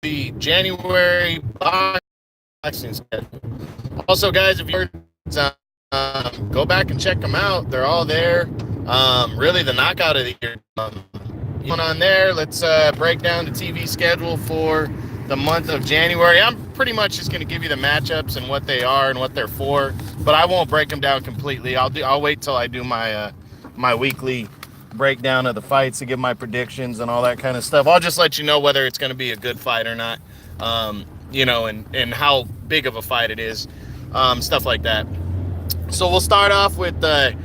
the January boxing schedule. Also, guys, if you're go back and check them out. They're all there. Really, the knockout of the year. Going on there. Let's break down the TV schedule for the month of January. I'm pretty much just going to give you the matchups and what they are and what they're for, but I won't break them down completely. I'll wait till I do my my weekly breakdown of the fights to give my predictions and all that kind of stuff. I'll just let you know whether it's going to be a good fight or not, and how big of a fight it is, stuff like that. So we'll start off with the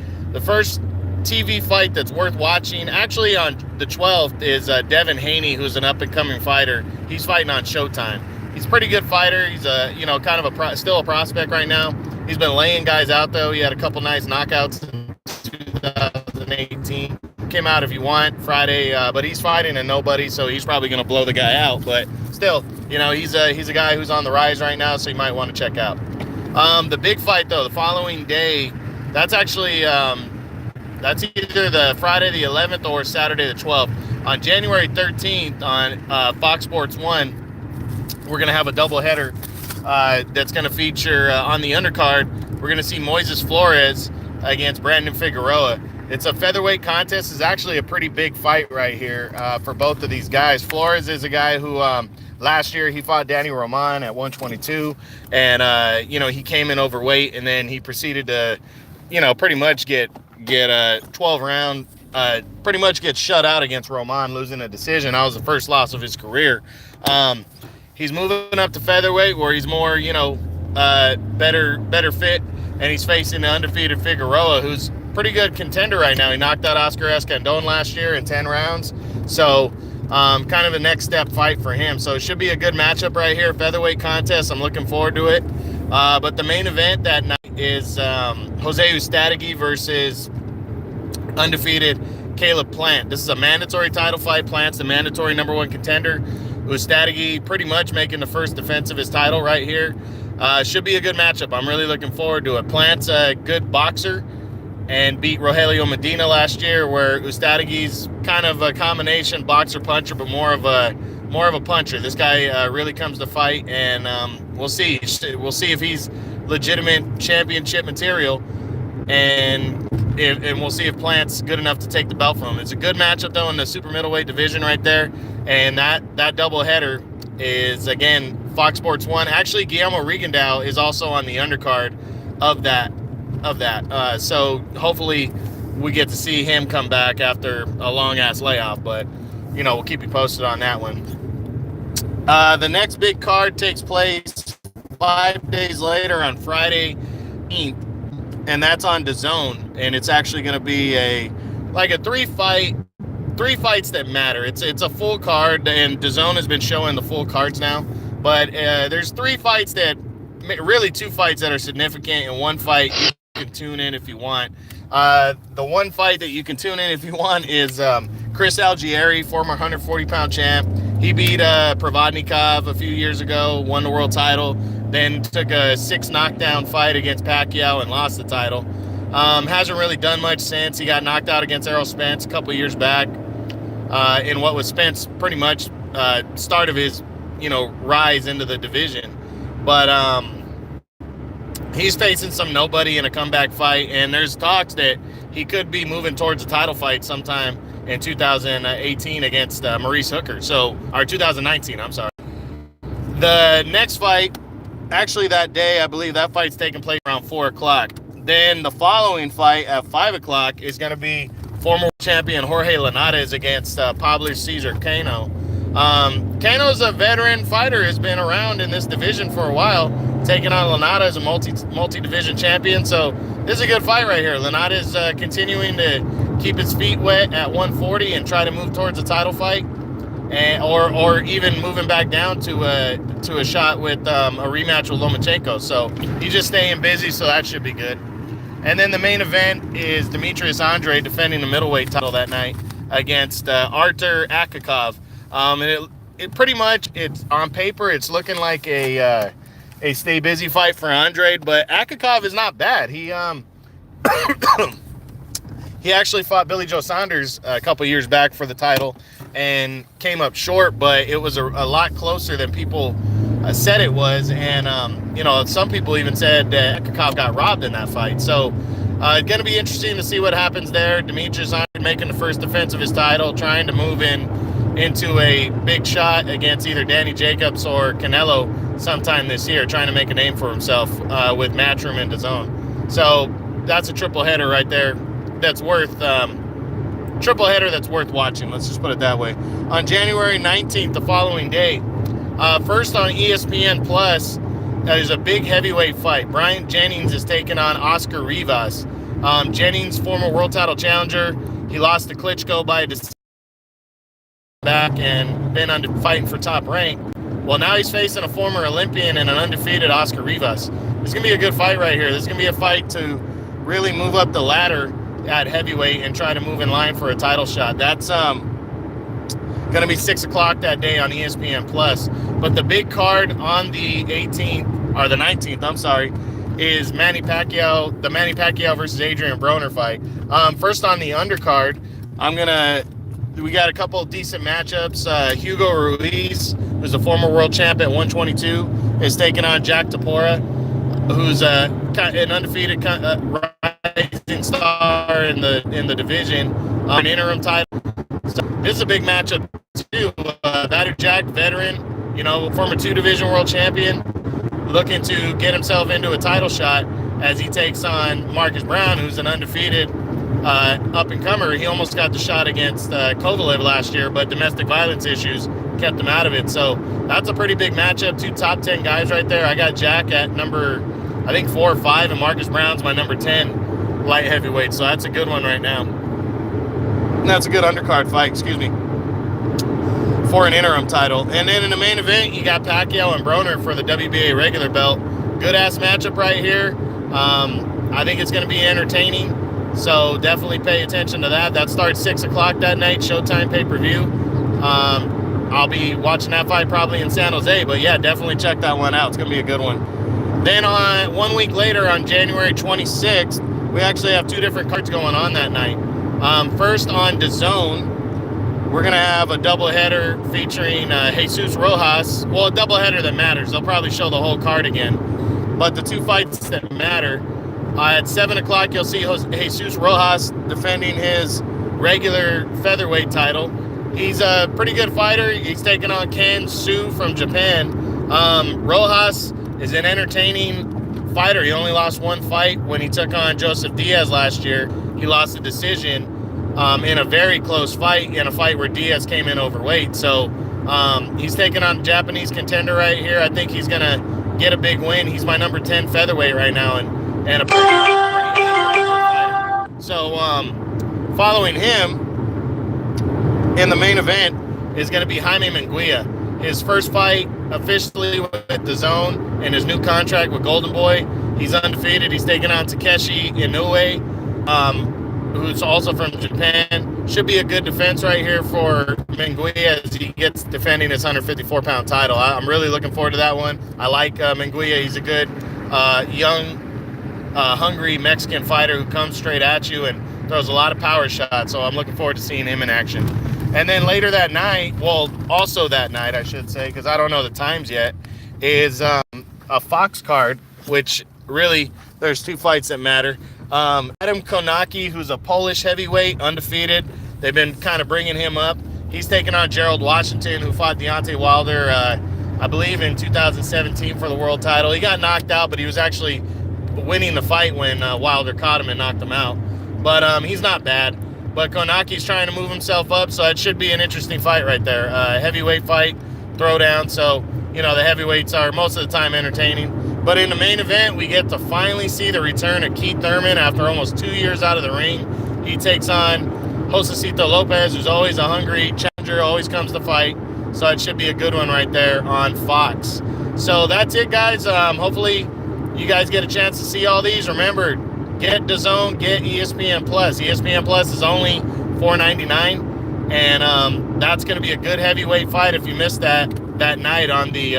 first TV fight that's worth watching. Actually, on the 12th is Devin Haney, who's an up-and-coming fighter. He's fighting on Showtime. He's a pretty good fighter. He's kind of still a prospect right now. He's been laying guys out, though. He had a couple nice knockouts in 2018. Came out if you want Friday, but he's fighting a nobody, so he's probably going to blow the guy out. But still, he's a guy who's on the rise right now, so you might want to check out. The big fight, though, the following day, that's actually that's either the Friday the 11th or Saturday the 12th. On January 13th on Fox Sports 1, we're going to have a doubleheader that's going to feature on the undercard. We're going to see Moises Flores against Brandon Figueroa. It's a featherweight contest. It's actually a pretty big fight right here for both of these guys. Flores is a guy who last year he fought Danny Roman at 122, and he came in overweight, and then he proceeded to pretty much get a 12 round, pretty much get shut out against Roman, losing a decision. That was the first loss of his career. He's moving up to featherweight where he's more, better fit, and he's facing the undefeated Figueroa, who's pretty good contender right now. He knocked out Oscar Escandon last year in 10 rounds. So kind of a next step fight for him. So it should be a good matchup right here. Featherweight contest. I'm looking forward to it. But the main event that night is Jose Ustadegi versus undefeated Caleb Plant. This is a mandatory title fight. Plant's the mandatory number one contender. Ustadegi pretty much making the first defense of his title right here. Should be a good matchup. I'm really looking forward to it. Plant's a good boxer and beat Rogelio Medina last year, where Ustadegi's kind of a combination boxer-puncher, but more of a puncher. This guy really comes to fight, and we'll see. We'll see if he's legitimate championship material, and we'll see if Plant's good enough to take the belt from him. It's a good matchup, though, in the super middleweight division right there, and that doubleheader is, again, Fox Sports 1. Actually, Guillermo Rigondeaux is also on the undercard of that. So hopefully we get to see him come back after a long-ass layoff, but, we'll keep you posted on that one. The next big card takes place 5 days later on Friday 18th, and that's on DAZN, and it's actually going to be a three fights that matter. It's a full card, and DAZN has been showing the full cards now, but there's two fights that are significant, and one fight you can tune in if you want. The one fight that you can tune in if you want is Chris Algieri, former 140-pound champ. He beat Provodnikov a few years ago, won the world title, then took a 6 knockdown fight against Pacquiao and lost the title. Hasn't really done much since. He got knocked out against Errol Spence a couple years back in what was Spence pretty much start of his rise into the division. But he's facing some nobody in a comeback fight, and there's talks that he could be moving towards a title fight sometime in 2018 against Maurice Hooker. Or 2019, I'm sorry. The next fight, actually that day, I believe that fight's taking place around 4 o'clock. Then the following fight at 5 o'clock is going to be former champion Jorge Linares against Pablo Cesar Cano. Cano's a veteran fighter, has been around in this division for a while, taking on Linares, a multi-division champion. So this is a good fight right here. Linares continuing to keep his feet wet at 140 and try to move towards a title fight, or even moving back down to a shot with a rematch with Lomachenko. So he's just staying busy, so that should be good. And then the main event is Demetrius Andrade defending the middleweight title that night against Artur Akakov. And it pretty much, it's on paper, it's looking like a stay busy fight for Andrade, but Akakov is not bad. He he actually fought Billy Joe Saunders a couple years back for the title, and came up short, but it was a lot closer than people said it was. And, some people even said that Kakov got robbed in that fight. So going to be interesting to see what happens there. Demetrius Andrade making the first defense of his title, trying to move into a big shot against either Danny Jacobs or Canelo sometime this year, trying to make a name for himself with Matchroom and DAZN. So that's a triple header right there that's worth watching. Let's just put it that way. On January 19th, the following day, first on ESPN Plus, that is a big heavyweight fight. Bryant Jennings is taking on Oscar Rivas. Jennings, former world title challenger. He lost to Klitschko by a decision back and been fighting for top rank. Well, now he's facing a former Olympian and an undefeated Oscar Rivas. This is going to be a good fight right here. This is going to be a fight to really move up the ladder at heavyweight and try to move in line for a title shot. That's going to be 6 o'clock that day on ESPN Plus. But the big card on the 18th, or the 19th, I'm sorry, is Manny Pacquiao versus Adrian Broner fight. First on the undercard, we got a couple of decent matchups. Hugo Ruiz, who's a former world champ at 122, is taking on Jack Tapora, who's an undefeated rising star in the division, an interim title. So this is a big matchup too. Badger Jack, veteran, former 2-division world champion, looking to get himself into a title shot as he takes on Marcus Brown, who's an undefeated up-and-comer. He almost got the shot against Kovalev last year, but domestic violence issues kept him out of it. So that's a pretty big matchup. 2 top 10 guys right there. I got Jack at number, I think, 4 or 5, and Marcus Brown's my number 10 light heavyweight. So that's a good one right now. And that's a good undercard fight, for an interim title. And then in the main event, you got Pacquiao and Broner for the WBA regular belt. Good-ass matchup right here. I think it's going to be entertaining. So definitely pay attention to that. That starts 6 o'clock that night, Showtime pay-per-view. I'll be watching that fight probably in San Jose, but yeah, definitely check that one out. It's going to be a good one. Then 1 week later, on January 26th, we actually have 2 different cards going on that night. First on DAZN, we're going to have a doubleheader featuring Jesus Rojas. Well, a doubleheader that matters. They'll probably show the whole card again. But the 2 fights that matter, at 7 o'clock, you'll see Jesus Rojas defending his regular featherweight title. He's a pretty good fighter. He's taking on Ken Su from Japan. Rojas is an entertaining fighter. He only lost 1 fight when he took on Joseph Diaz last year. He lost a decision in a very close fight, in a fight where Diaz came in overweight. So he's taking on a Japanese contender right here. I think he's going to get a big win. He's my number 10 featherweight right now, and a pretty fighter. So following him in the main event is going to be Jaime Munguia. His first fight officially with DAZN and his new contract with Golden Boy. He's undefeated. He's taking on Takeshi Inoue, who's also from Japan. Should be a good defense right here for Munguia as he gets defending his 154-pound title. I'm really looking forward to that one. I like Munguia. He's a good young, hungry Mexican fighter who comes straight at you and throws a lot of power shots. So I'm looking forward to seeing him in action. And then later that night, also that night, I should say, because I don't know the times yet, is a Fox card, which really, there's 2 fights that matter. Adam Konaki, who's a Polish heavyweight, undefeated. They've been kind of bringing him up. He's taking on Gerald Washington, who fought Deontay Wilder, I believe, in 2017 for the world title. He got knocked out, but he was actually winning the fight when Wilder caught him and knocked him out. But he's not bad. But Konaki's trying to move himself up, so it should be an interesting fight right there. Heavyweight fight, throwdown, so, the heavyweights are most of the time entertaining. But in the main event, we get to finally see the return of Keith Thurman after almost 2 years out of the ring. He takes on Josecito Lopez, who's always a hungry challenger, always comes to fight. So it should be a good one right there on Fox. So that's it, guys. Hopefully you guys get a chance to see all these. Remember, get DAZN, get ESPN Plus. ESPN Plus is only $4.99, and that's going to be a good heavyweight fight if you missed that night on the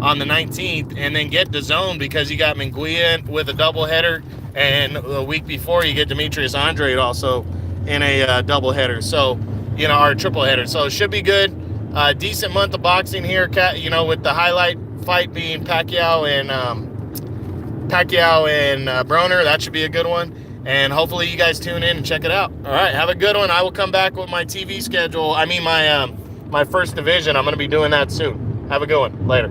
19th. And then get DAZN because you got Munguia with a doubleheader, and a week before you get Demetrius Andrade also in a doubleheader. So our triple header. So it should be good. Decent month of boxing here, with the highlight fight being Pacquiao and Broner. That should be a good one. And hopefully you guys tune in and check it out. All right, have a good one. I will come back with my TV schedule. I mean, my first division. I'm going to be doing that soon. Have a good one. Later.